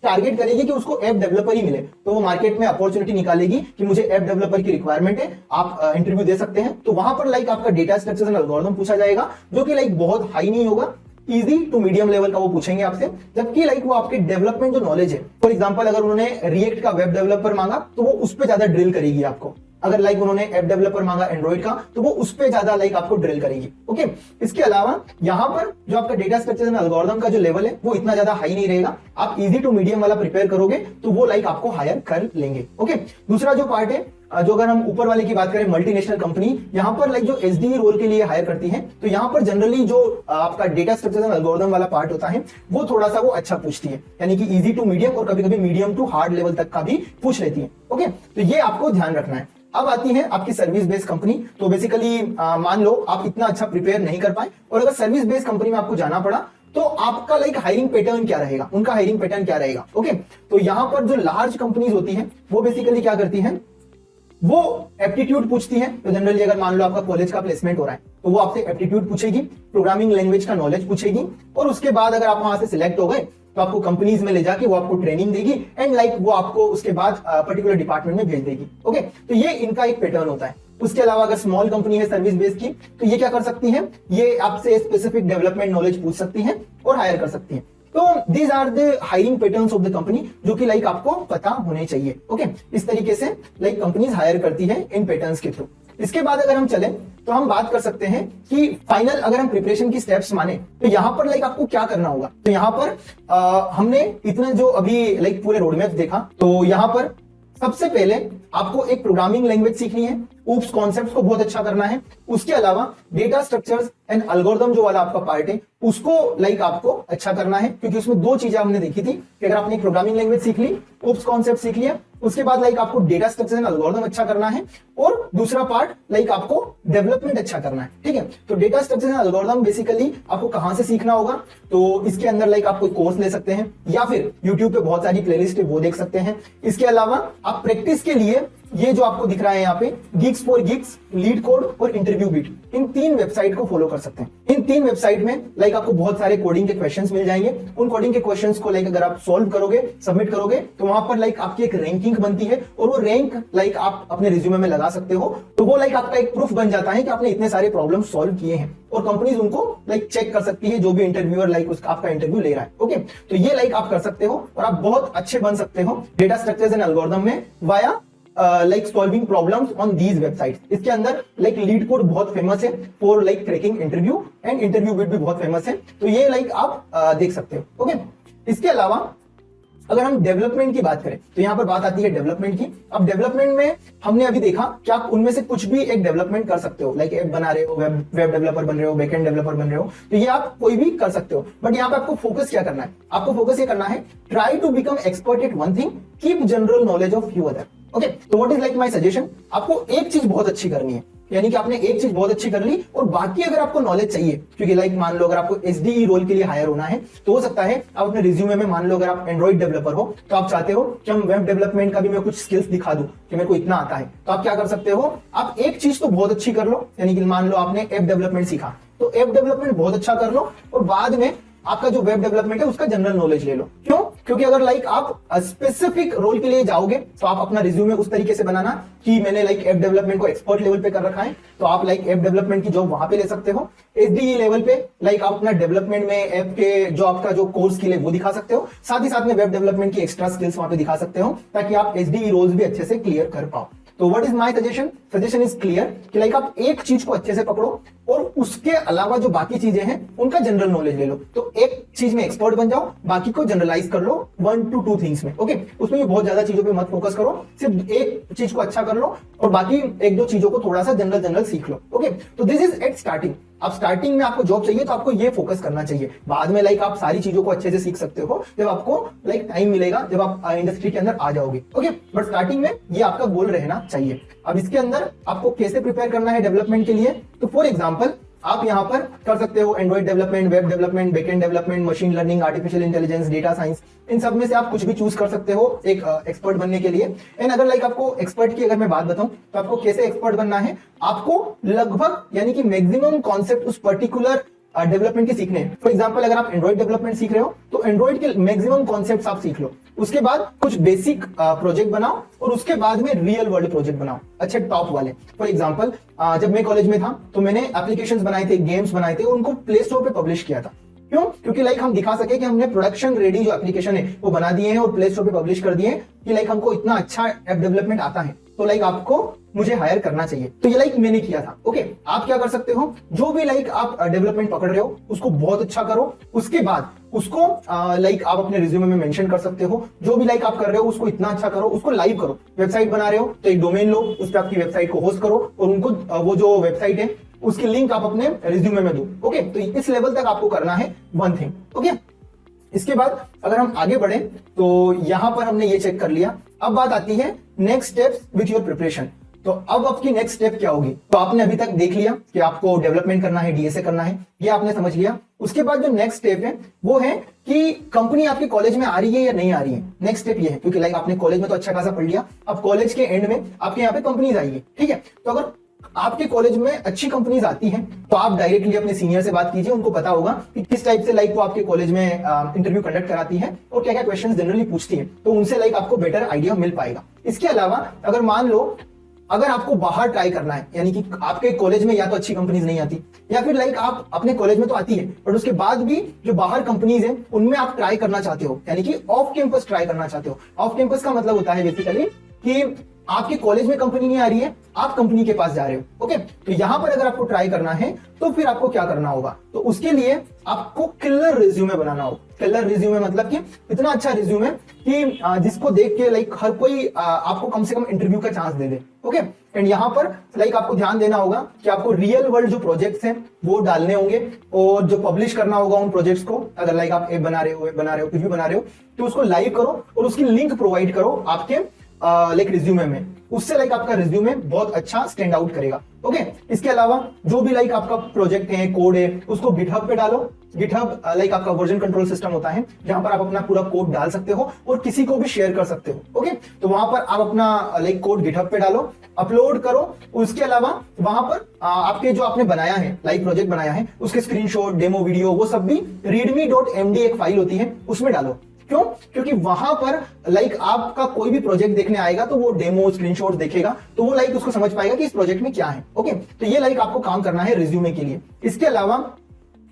टारगेट करेगी कि उसको ऐप डेवलपर ही मिले। तो वो मार्केट में अपॉर्चुनिटी निकालेगी कि मुझे ऐप डेवलपर की रिक्वायरमेंट है, आप इंटरव्यू दे सकते हैं। तो वहां पर लाइक आपका डेटा स्ट्रक्चर एंड एल्गोरिथम पूछा जाएगा जो कि लाइक बहुत हाई नहीं होगा, इजी टू मीडियम लेवल का वो पूछेंगे आपसे, जबकि लाइक वो आपके डेवलपमेंट जो नॉलेज है, फॉर एग्जांपल अगर उन्होंने रिएक्ट का वेब डेवलपर मांगा तो वो उस पर ज्यादा ड्रिल करेगी आपको। अगर लाइक उन्होंने ऐप डेवलपर मांगा एंड्रॉइड का तो वो उस पे ज्यादा लाइक आपको ड्रिल करेगी। ओके, इसके अलावा यहां पर जो आपका डेटा स्ट्रक्चर एंड एल्गोरिथम का जो लेवल है वो इतना ज्यादा हाई नहीं रहेगा। आप इजी टू मीडियम वाला प्रिपेयर करोगे तो वो लाइक आपको हायर कर लेंगे। ओके, दूसरा जो पार्ट है, जो अगर हम ऊपर वाले की बात करें मल्टीनेशनल कंपनी, यहां पर लाइक जो एसडीई रोल के लिए हायर करती है, तो यहां पर जनरली जो आपका डेटा स्ट्रक्चर एंड एल्गोरिथम वाला पार्ट होता है वो थोड़ा सा वो अच्छा पूछती है, यानी कि इजी टू मीडियम और कभी कभी मीडियम टू हार्ड लेवल तक का भी पूछ लेती है। ओके, तो ये आपको ध्यान रखना है। अब आती है आपकी सर्विस बेस्ड कंपनी। तो बेसिकली मान लो आप इतना अच्छा प्रिपेयर नहीं कर पाए और अगर सर्विस बेस्ड कंपनी में आपको जाना पड़ा तो आपका लाइक हायरिंग पैटर्न क्या रहेगा, उनका हायरिंग पैटर्न क्या रहेगा। ओके, तो यहां पर जो लार्ज कंपनीज होती हैं वो बेसिकली क्या करती हैं, वो एप्टीट्यूड पूछती है। तो जनरली अगर मान लो आपका कॉलेज का प्लेसमेंट हो रहा है तो वो आपसे एप्टीट्यूड पूछेगी, प्रोग्रामिंग लैंग्वेज का नॉलेज पूछेगी, और उसके बाद अगर आप वहां से सिलेक्ट हो गए तो आपको कंपनीज में ले जाके वो आपको ट्रेनिंग देगी एंड लाइक वो आपको उसके बाद पर्टिकुलर डिपार्टमेंट में भेज देगी। ओके, तो ये इनका एक पैटर्न होता है। उसके अलावा अगर स्मॉल कंपनी है सर्विस बेस्ड की, तो ये क्या कर सकती है, ये आपसे स्पेसिफिक डेवलपमेंट नॉलेज पूछ सकती है और हायर कर सकती है। तो these are the hiring patterns of the company जो कि लाइक आपको पता होने चाहिए। ओके, इस तरीके से लाइक कंपनीज हायर करती है इन पैटर्न्स के थ्रू। इसके बाद अगर हम चलें तो हम बात कर सकते हैं कि फाइनल अगर हम प्रिपरेशन की स्टेप्स माने तो यहां पर लाइक आपको क्या करना होगा। तो यहां पर हमने इतने जो अभी लाइक पूरे रोडमैप देखा, तो यहां पर सबसे पहले आपको एक प्रोग्रामिंग लैंग्वेज सीखनी है, ऊप्स कॉन्सेप्ट्स को बहुत अच्छा करना है। उसके अलावा डेटा स्ट्रक्चर्स एंड एल्गोरिथम जो वाला आपका पार्ट है उसको लाइक आपको अच्छा करना है, क्योंकि उसमें दो चीजें हमने देखी थी कि अगर आपने प्रोग्रामिंग लैंग्वेज सीख ली, ऊप्स कॉन्सेप्ट सीख लिया, उसके बाद लाइक आपको डेटा स्ट्रक्चर एंड एल्गोरिथम अच्छा करना है, और दूसरा पार्ट लाइक आपको डेवलपमेंट अच्छा करना है। ठीक है, तो data structure and algorithm basically आपको कहां से सीखना होगा, तो इसके अंदर लाइक आप कोई कोर्स ले सकते हैं या फिर यूट्यूब पे बहुत सारी प्लेलिस्ट है वो देख सकते हैं। इसके अलावा आप प्रैक्टिस के लिए ये जो आपको दिख रहा है यहाँ पे gigs for gigs, leet code और इंटरव्यू बीट, इन 3 वेबसाइट को फॉलो कर सकते हैं। इन 3 वेबसाइट में लाइक आपको बहुत सारे कोडिंग के क्वेश्चंस मिल जाएंगे। उन कोडिंग के क्वेश्चंस को लाइक अगर आप सॉल्व करोगे, सबमिट करोगे, तो वहां पर लाइक आपकी एक रैंकिंग बनती है और वो रैंक लाइक आप अपने रिज्यूमे में लगा सकते हो। तो वो लाइक आपका एक प्रूफ बन जाता है कि आपने इतने सारे प्रॉब्लम सॉल्व किए हैं और कंपनीज उनको लाइक चेक कर सकती है, जो भी इंटरव्यूअर लाइक उसका आपका इंटरव्यू ले रहा है। ओके, तो ये लाइक आप कर सकते हो और आप बहुत अच्छे बन सकते हो डेटा स्ट्रक्चर्स एंड एल्गोरिथम में via like solving problems on these websites. इसके अंदर लाइक लीड कोड बहुत फेमस है for like cracking interview and interview bit भी बहुत फेमस है। तो ये लाइक आप देख सकते हो। ओके, इसके अलावा अगर हम डेवलपमेंट की बात करें तो यहां पर बात आती है डेवलपमेंट की। अब डेवलपमेंट में हमने अभी देखा कि आप उनमें से कुछ भी एक डेवलपमेंट कर सकते हो, लाइक ऐप बना रहे हो, वेब डेवलपर बन रहे हो, बैकएंड डेवलपर बन रहे हो, तो ये आप कोई भी कर सकते हो। बट यहाँ पे आपको फोकस क्या करना है? आपको फोकस ये करना है, try to become expert at one thing, keep general knowledge of few other. Okay, तो what is like my suggestion, आपको एक चीज बहुत अच्छी करनी है, यानी कि आपने एक चीज बहुत अच्छी कर ली और बाकी अगर आपको नॉलेज चाहिए, क्योंकि लाइक मान लो अगर आपको एसडीई रोल के लिए हायर होना है तो हो सकता है आप अपने रिज्यूमे में, मान लो अगर आप एंड्रॉइड डेवलपर हो तो आप चाहते हो कि हम वेब डेवलपमेंट का भी मैं कुछ स्किल्स दिखा दूं कि मेरे को इतना आता है, तो आप क्या कर सकते हो, आप एक चीज तो बहुत अच्छी कर लो, यानी कि मान लो आपने ऐप डेवलपमेंट सीखा तो ऐप डेवलपमेंट बहुत अच्छा कर लो और बाद में आपका जो वेब डेवलपमेंट है उसका जनरल नॉलेज ले लो। क्यों? क्योंकि अगर लाइक आप स्पेसिफिक रोल के लिए जाओगे तो आप अपना रिज्यूमे उस तरीके से बनाना कि मैंने लाइक ऐप डेवलपमेंट को एक्सपर्ट लेवल पे कर रखा है, तो आप लाइक ऐप डेवलपमेंट की जॉब वहां पे ले सकते हो। एसडीई लेवल पे लाइक आप अपना डेवलपमेंट में ऐप के जो आपका जो कोर्स स्किल है वो दिखा सकते हो, साथ ही साथ में वेब डेवलपमेंट की एक्स्ट्रा स्किल्स वहां पे दिखा सकते हो ताकि आप एसडीई रोल्स भी अच्छे से क्लियर कर पाओ। तो what is my suggestion? Suggestion is clear कि लाइक आप एक चीज को अच्छे से पकड़ो और उसके अलावा जो बाकी चीजें हैं उनका जनरल नॉलेज ले लो। तो एक चीज में एक्सपर्ट बन जाओ, बाकी को जनरलाइज कर लो 1 to 2 थिंग्स में। ओके, उसमें भी बहुत ज्यादा चीजों पे मत फोकस करो, सिर्फ एक चीज को अच्छा कर लो और बाकी 1-2 चीजों को थोड़ा सा जनरल सीख लो। ओके, तो दिस इज एट स्टार्टिंग। अब स्टार्टिंग में आपको जॉब चाहिए तो आपको ये फोकस करना चाहिए। बाद में लाइक आप सारी चीजों को अच्छे से सीख सकते हो जब आपको लाइक टाइम मिलेगा, जब आप इंडस्ट्री के अंदर आ जाओगे। ओके, बट स्टार्टिंग में ये आपका गोल रहना चाहिए। अब इसके अंदर आपको कैसे प्रिपेयर करना है डेवलपमेंट के लिए, तो फॉर एग्जांपल आप यहां पर कर सकते हो Android development, web development, backend development, machine learning, artificial intelligence, data science, इन सब में से आप कुछ भी चूज कर सकते हो एक एक्सपर्ट बनने के लिए। एंड अगर लाइक आपको एक्सपर्ट की अगर मैं बात बताऊं तो आपको कैसे एक्सपर्ट बनना है, आपको लगभग यानी कि मैक्सिमम कॉन्सेप्ट उस पर्टिकुलर डेवलपमेंट के सीखने। फॉर एग्जांपल अगर आप एंड्रॉइड डेवलपमेंट सीख रहे हो तो एंड्रॉइड के मैक्सिमम कॉन्सेप्ट्स आप सीख लो, उसके बाद कुछ बेसिक प्रोजेक्ट बनाओ और उसके बाद में रियल वर्ल्ड प्रोजेक्ट बनाओ अच्छे टॉप वाले। फॉर एग्जांपल जब मैं कॉलेज में था तो मैंने एप्लीकेशंस बनाए थे, गेम्स बनाए थे, उनको प्ले स्टोर पे पब्लिश किया था। क्यों? क्योंकि लाइक हम दिखा सके कि हमने प्रोडक्शन रेडी जो एप्लीकेशन है वो बना दिए हैं और प्ले स्टोर पे पब्लिश कर दिए हैं कि लाइक हमको इतना अच्छा ऐप डेवलपमेंट आता है, तो लाइक आपको मुझे हायर करना चाहिए। तो ये लाइक मैंने किया था। ओके, आप क्या कर सकते हो, जो भी लाइक आप डेवलपमेंट पकड़ रहे हो उसको बहुत अच्छा करो, उसके बाद उसको लाइक आप अपने रिज्यूमे में मेंशन कर सकते हो। जो भी लाइक आप कर रहे हो उसको इतना अच्छा करो, उसको लाइव करो। वेबसाइट बना रहे हो तो एक डोमेन लो, उस पर आपकी वेबसाइट को होस्ट करो और उनको वो जो वेबसाइट है उसकी लिंक आप अपने रिज्यूमे में दो। ओके, तो इस लेवल तक आपको करना है वन थिंग। ओके, इसके बाद अगर हम आगे बढ़े तो यहां पर हमने ये चेक कर लिया। अब बात आती है next steps with your preparation. तो अब आपकी नेक्स्ट स्टेप क्या होगी? तो आपने अभी तक देख लिया कि आपको डेवलपमेंट करना है, डीएसए करना है, ये आपने समझ लिया। उसके बाद जो नेक्स्ट स्टेप है वो है कि कंपनी आपके कॉलेज में आ रही है या नहीं आ रही है। नेक्स्ट स्टेप ये है, क्योंकि लाइक आपने कॉलेज में तो अच्छा खासा पढ़ लिया, अब कॉलेज के एंड में आपके यहाँ पे कंपनीज आएगी। ठीक है, तो अगर आपके कॉलेज में अच्छी कंपनीज आती हैं तो आप डायरेक्टली अपने सीनियर से बात कीजिए, उनको पता होगा कि किस टाइप से लाइक वो आपके कॉलेज में इंटरव्यू कंडक्ट कराती है और क्या क्या क्वेश्चंस जनरली पूछती है, तो उनसे लाइक आपको बेटर आइडिया मिल पाएगा। इसके अलावा अगर मान लो अगर आपको बाहर ट्राई करना है, यानी कि आपके कॉलेज में या तो अच्छी कंपनीज नहीं आती या फिर लाइक आप अपने कॉलेज में तो आती है बट उसके बाद भी जो बाहर कंपनीज हैं उनमें आप ट्राई करना चाहते हो, यानी कि ऑफ कैंपस ट्राई करना चाहते हो। ऑफ कैंपस का मतलब होता है बेसिकली कि आपके कॉलेज में कंपनी नहीं आ रही है, आप कंपनी के पास जा रहे हो। ओके, तो यहां पर अगर आपको ट्राई करना है तो फिर आपको क्या करना होगा, तो उसके लिए आपको किलर रिज्यूमे बनाना होगा। किलर रिज्यूमे मतलब कि इतना अच्छा रिज्यूमे कि जिसको देख के लाइक हर कोई आपको कम से कम इंटरव्यू का chance they they. Okay, and यहां पर लाइक आपको ध्यान देना होगा कि आपको रियल वर्ल्ड जो प्रोजेक्ट्स हैं वो डालने होंगे और जो पब्लिश करना होगा उन प्रोजेक्ट्स को। अगर लाइक आप ऐप बना रहे हो, कुछ भी बना रहे हो, तो उसको लाइव करो और उसकी लिंक प्रोवाइड करो आपके लाइक रिज्यूमे में, उससे लाइक आपका रिज्यूमे बहुत अच्छा स्टैंड आउट करेगा। ओके, इसके अलावा जो भी लाइक आपका प्रोजेक्ट है, कोड है, उसको गिटहब पे डालो। गिटहब लाइक आपका वर्जन कंट्रोल सिस्टम होता है जहां पर आप अपना पूरा कोड डाल सकते हो और किसी को भी शेयर कर सकते हो। ओके, तो वहां पर आप अपना लाइक कोड गिटहब पे डालो, अपलोड करो। उसके अलावा वहां पर आपके जो आपने बनाया है, लाइक प्रोजेक्ट बनाया है, उसके स्क्रीनशॉट, डेमो वीडियो, वो सब भी readme.md एक फाइल होती है उसमें डालो। क्यों? क्योंकि वहां पर लाइक आपका कोई भी प्रोजेक्ट देखने आएगा तो वो डेमो स्क्रीनशॉट देखेगा, तो वो लाइक उसको समझ पाएगा कि इस प्रोजेक्ट में क्या है। ओके, तो ये लाइक आपको काम करना है रिज्यूमे के लिए। इसके अलावा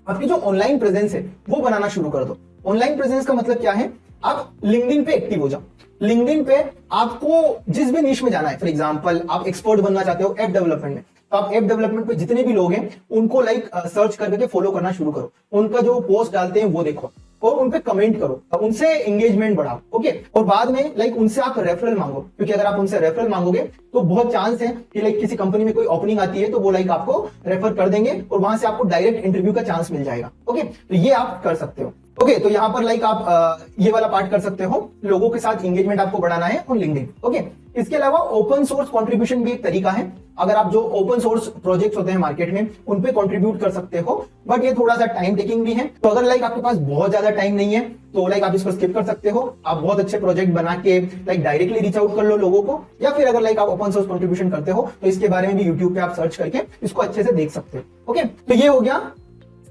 आपकी जो ऑनलाइन प्रेजेंस है वो बनाना शुरू कर दो। ऑनलाइन प्रेजेंस का मतलब क्या है? आप लिंक्डइन पे एक्टिव हो जाओ। लिंक्डइन पे आपको जिस भी निश में जाना है, फॉर एग्जांपल आप एक्सपर्ट बनना चाहते हो ऐप डेवलपमेंट में, तो आप ऐप डेवलपमेंट पे जितने भी लोग हैं उनको लाइक सर्च करके फॉलो करना शुरू करो। उनका जो पोस्ट डालते हैं वो देखो और उन पे कमेंट करो, उनसे एंगेजमेंट बढ़ाओ। ओके, और बाद में लाइक उनसे आप रेफरल मांगो, क्योंकि अगर आप उनसे रेफरल मांगोगे तो बहुत चांस है कि लाइक किसी कंपनी में कोई ओपनिंग आती है तो वो लाइक आपको रेफर कर देंगे और वहां से आपको डायरेक्ट इंटरव्यू का चांस मिल जाएगा। ओके, तो ये आप कर सकते हो। ओके, तो यहां पर लाइक आप ये वाला पार्ट कर सकते हो, लोगों के साथ एंगेजमेंट आपको बढ़ाना है ऑन लिंक्डइन। ओके, इसके अलावा ओपन सोर्स कंट्रीब्यूशन भी एक तरीका है। अगर आप जो ओपन सोर्स प्रोजेक्ट्स होते हैं मार्केट में उन पे कंट्रीब्यूट कर सकते हो, बट ये थोड़ा सा टाइम टेकिंग भी है। तो अगर लाइक आपके पास बहुत ज्यादा टाइम नहीं है तो लाइक आप इसको स्किप कर सकते हो। आप बहुत अच्छे प्रोजेक्ट बना के लाइक डायरेक्टली रीच आउट कर लो लोगों को, या फिर अगर लाइक आप ओपन सोर्स कंट्रीब्यूशन करते हो तो इसके बारे में भी यूट्यूब पे आप सर्च करके इसको अच्छे से देख सकते हो। ओके, तो ये हो गया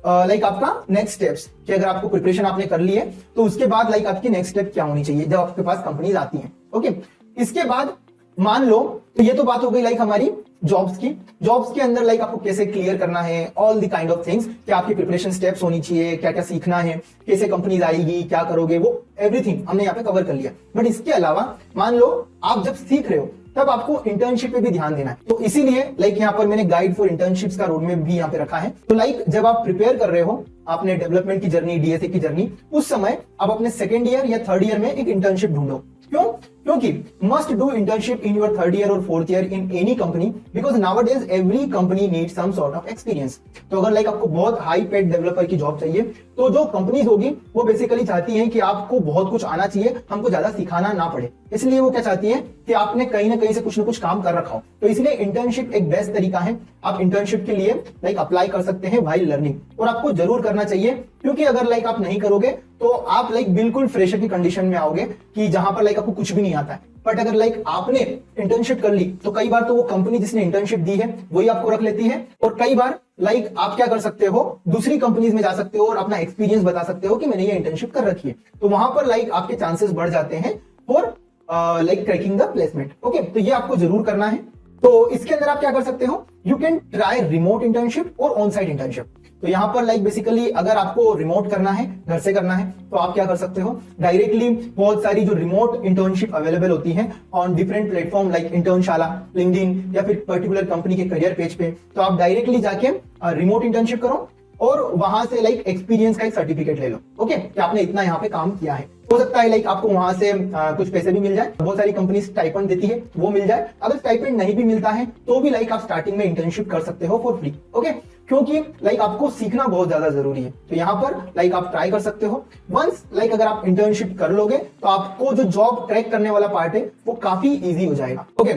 लाइक आपका नेक्स्ट स्टेप्स, कि अगर आपको प्रिपरेशन आपने कर ली है तो उसके बाद लाइक आपकी नेक्स्ट स्टेप क्या होनी चाहिए जब आपके पास कंपनीज आती हैं। ओके, इसके बाद मान लो, तो ये तो बात हो गई लाइक हमारी जॉब्स की। जॉब्स के अंदर लाइक आपको कैसे क्लियर करना है, all the kind of things, क्या आपकी प्रिपरेशन स्टेप्स होनी चाहिए, क्या क्या सीखना है, कैसे कंपनीज आएगी, क्या करोगे, वो एवरीथिंग हमने यहाँ पे कवर कर लिया। बट इसके अलावा मान लो आप जब सीख रहे हो तब आपको इंटर्नशिप पे भी ध्यान देना है। तो इसीलिए लाइक यहाँ पर मैंने गाइड फॉर इंटर्नशिप्स का रोड मैप भी यहाँ पे रखा है। तो लाइक जब आप प्रिपेयर कर रहे हो आपने डेवलपमेंट की जर्नी, डीएसए की जर्नी, उस समय आप अपने सेकेंड ईयर या थर्ड ईयर में एक इंटर्नशिप ढूंढो। क्यों? क्योंकि must do internship in your third year और fourth year in any company, because nowadays every company need some sort of experience. तो अगर लाइक आपको बहुत हाई पेड डेवलपर की जॉब चाहिए तो जो कंपनीज होगी वो बेसिकली चाहती हैं कि आपको बहुत कुछ आना चाहिए, हमको ज्यादा सिखाना ना पड़े। इसलिए वो क्या चाहती हैं कि आपने कहीं ना कहीं से कुछ ना कुछ काम कर रखा हो। तो इसलिए इंटर्नशिप एक बेस्ट तरीका है। आप इंटर्नशिप के लिए लाइक अप्लाई कर सकते हैं व्हाइल लर्निंग, और आपको जरूर करना चाहिए, क्योंकि अगर लाइक आप नहीं करोगे तो आप लाइक बिल्कुल फ्रेशर की कंडीशन में आओगे कि जहां पर लाइक आपको कुछ भी नहीं आता है। बट अगर लाइक आपने इंटर्नशिप कर ली तो कई बार तो वो कंपनी जिसने इंटर्नशिप दी है वही आपको रख लेती है, और कई बार लाइक आप क्या कर सकते हो, दूसरी कंपनीज में जा सकते हो और अपना एक्सपीरियंस बता सकते हो कि मैंने ये इंटर्नशिप कर रखी है। तो वहां पर लाइक आपके चांसेस बढ़ जाते हैं for like cracking the placement. Okay, तो ये आपको जरूर करना है। तो इसके अंदर आप क्या कर सकते हो, you can try remote internship और ऑन साइट इंटर्नशिप। तो यहां पर लाइक बेसिकली अगर आपको रिमोट करना है, घर से करना है, तो आप क्या कर सकते हो, डायरेक्टली बहुत सारी जो रिमोट इंटर्नशिप अवेलेबल होती है on different platform like Internshala, LinkedIn या फिर पर्टिकुलर कंपनी के करियर पेज पे, तो आप डायरेक्टली जाके रिमोट इंटर्नशिप करो और वहां से लाइक एक्सपीरियंस का एक सर्टिफिकेट ले लो। ओके, कि आपने इतना यहाँ पे काम किया है। हो सकता है लाइक आपको वहां से कुछ पैसे भी मिल जाए, बहुत सारी कंपनी स्टाइपेंड देती है वो मिल जाए। अगर स्टाइपेंड नहीं भी मिलता है तो भी लाइक आप स्टार्टिंग में इंटर्नशिप कर सकते हो फॉर फ्री। ओके, क्योंकि लाइक आपको सीखना बहुत ज्यादा जरूरी है। तो यहाँ पर लाइक आप ट्राई कर सकते हो। वंस लाइक अगर आप इंटर्नशिप कर लोगे तो आपको जो जॉब क्रैक करने वाला पार्ट है वो काफी इजी हो जाएगा। ओके,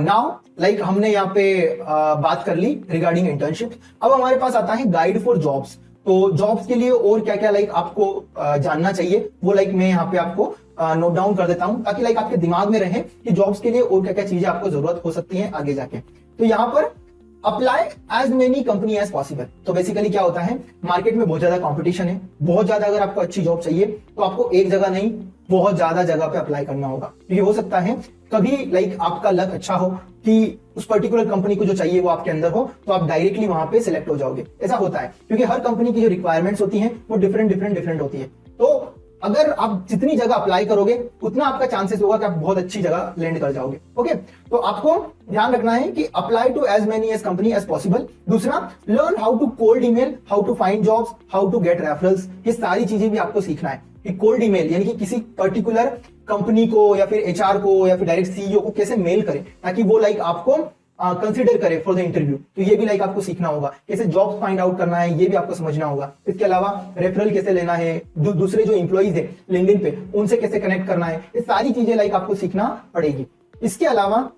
नाउ लाइक हमने यहाँ पे बात कर ली रिगार्डिंग इंटर्नशिप। अब हमारे पास आता है गाइड फॉर जॉब्स। तो जॉब्स के लिए और क्या क्या लाइक आपको जानना चाहिए वो लाइक मैं यहाँ पे आपको नोट डाउन कर देता हूं, ताकि लाइक आपके दिमाग में रहे कि जॉब्स के लिए और क्या क्या चीजें आपको जरूरत हो सकती है आगे जाके। तो यहाँ पर apply as many company as possible. तो बेसिकली क्या होता है, मार्केट में बहुत ज्यादा कंपटीशन है, बहुत ज्यादा। अगर आपको अच्छी जॉब चाहिए तो आपको एक जगह नहीं बहुत ज्यादा जगह पे अप्लाई करना होगा। ये हो सकता है कभी लाइक आपका लक अच्छा हो कि उस पर्टिकुलर कंपनी को जो चाहिए वो आपके अंदर हो, तो आप डायरेक्टली वहां पे सिलेक्ट हो जाओगे। ऐसा होता है क्योंकि हर कंपनी की जो रिक्वायरमेंट्स होती हैं वो डिफरेंट होती है। तो अगर आप जितनी जगह अप्लाई करोगे उतना आपका चांसेस होगा कि आप बहुत अच्छी जगह लैंड कर जाओगे। ओके, तो आपको ध्यान रखना है कि apply to as many as company as possible. दूसरा, learn how to cold email, how to find jobs, how to get referrals. ये सारी चीजें भी आपको सीखना है कि कोल्ड ईमेल यानी कि किसी पर्टिकुलर कंपनी को या फिर एचआर को या फिर डायरेक्ट सीईओ को कैसे मेल करें ताकि वो लाइक आपको कंसिडर करे फॉर द इंटरव्यू, तो ये भी लाइक आपको सीखना होगा। कैसे जॉब फाइंड आउट करना है ये भी आपको समझना होगा। इसके अलावा रेफरल कैसे लेना है, दूसरे जो इंप्लॉइज है लिंक्डइन पे उनसे कैसे कनेक्ट करना है, ये सारी चीजें लाइक आपको सीखना पड़ेगी। इसके अलावा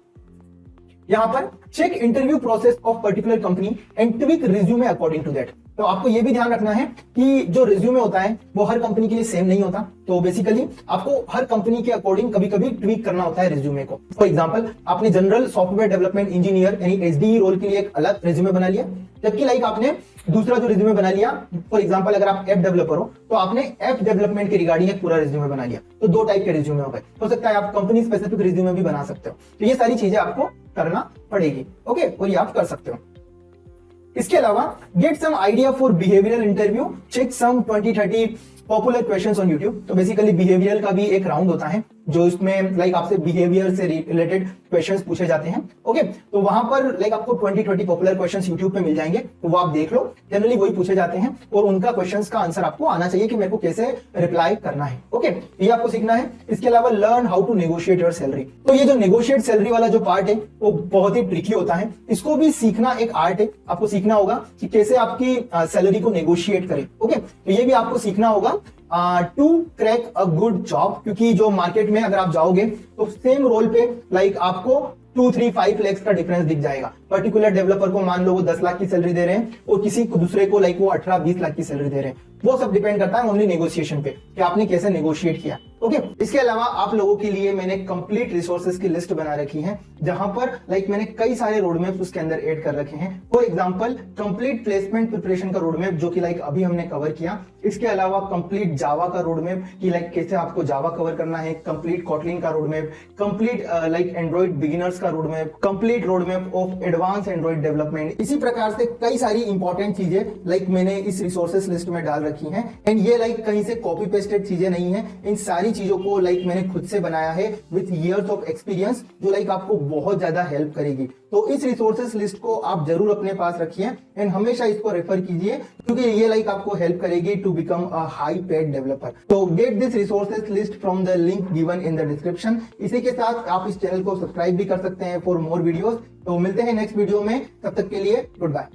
यहां पर check interview process of particular company and tweak resume according to that. तो आपको यह भी ध्यान रखना है कि जो रिज्यूमे होता है वो हर कंपनी के लिए सेम नहीं होता। तो बेसिकली आपको हर कंपनी के अकॉर्डिंग कभी कभी ट्वीक करना होता है रिज्यूमे को। फॉर एग्जांपल आपने जनरल सॉफ्टवेयर डेवलपमेंट इंजीनियर यानी एसडीई रोल के लिए एक अलग रिज्यूमे बना लिया, जबकि लाइक आपने दूसरा जो रिज्यूमे बना लिया, फॉर एग्जांपल अगर आप ऐप डेवलपर हो तो आपने ऐप डेवलपमेंट के रिगार्डिंग एक पूरा रिज्यूमे बना लिया। तो दो टाइप के रिज्यूमे हो गए। हो सकता है आप कंपनी स्पेसिफिक रिज्यूमे भी बना सकते हो। तो ये सारी चीजें आपको करना पड़ेगी, ओके, और ये आप कर सकते हो। इसके अलावा get some idea for behavioural interview, check some 20-30 popular questions on YouTube. तो बेसिकली बिहेवियरल का भी एक राउंड होता है जो इसमें लाइक आपसे बिहेवियर से रिलेटेड क्वेश्चंस पूछे जाते हैं, ओके। तो वहां पर लाइक आपको 20-30 पॉपुलर क्वेश्चंस यूट्यूब पे मिल जाएंगे, तो वो आप देख लो। जनरली वही पूछे जाते हैं और उनका क्वेश्चंस का आंसर आपको आना चाहिए कि मेरे को कैसे रिप्लाई करना है, ओके। ये आपको सीखना है। इसके अलावा learn how to negotiate your salary. तो ये जो नेगोशिएट सैलरी वाला जो पार्ट है वो बहुत ही ट्रिकी होता है। इसको भी सीखना एक आर्ट है। आपको सीखना होगा कि कैसे आपकी सैलरी को नेगोशिएट करें, ओके। तो ये भी आपको सीखना होगा to crack a good job, क्योंकि जो मार्केट में अगर आप जाओगे तो सेम रोल पे लाइक आपको 2-3-5 lakhs का डिफरेंस दिख जाएगा। पर्टिकुलर डेवलपर को मान लो वो 10 लाख की सैलरी दे रहे हैं और किसी दूसरे को लाइक वो 18-20 लाख की सैलरी दे रहे हैं। वो सब डिपेंड करता है ओनली नेगोशिएशन पे कि आपने कैसे नेगोशिएट किया, ओके। इसके अलावा आप लोगों के लिए मैंने कंप्लीट रिसोर्सेज की लिस्ट बना रखी है, जहां पर लाइक मैंने कई सारे रोडमैप उसके अंदर ऐड कर रखे हैं। For example complete placement preparation का रोडमैप जो कि लाइक अभी हमने कवर किया। इसके अलावा कंप्लीट जावा का रोडमैप कि लाइक कैसे आपको जावा कवर करना है, कंप्लीट कॉटलिन का roadmap, complete like Android beginners का roadmap, complete roadmap of advance Android development. इसी प्रकार से कई सारी इंपॉर्टेंट चीजें लाइक मैंने इस रिसोर्सेज लिस्ट में डाल रखी हैं। एंड ये लाइक कहीं से कॉपी पेस्टेड चीजें नहीं है। इन सारी चीजों को लाइक मैंने खुद से बनाया है विथ ईयर्स ऑफ एक्सपीरियंस, जो लाइक आपको बहुत ज्यादा हेल्प करेगी। तो इस रिसोर्सेज लिस्ट को आप जरूर अपने पास रखिए एंड हमेशा इसको रेफर कीजिए, क्योंकि ये लाइक आपको हेल्प करेगी to become a high paid developer. तो get this resources list from the link given in the description. इसी के साथ आप इस चैनल को सब्सक्राइब भी कर सकते हैं फॉर मोर वीडियोस। तो मिलते हैं नेक्स्ट वीडियो में, तब तक के लिए गुड बाय।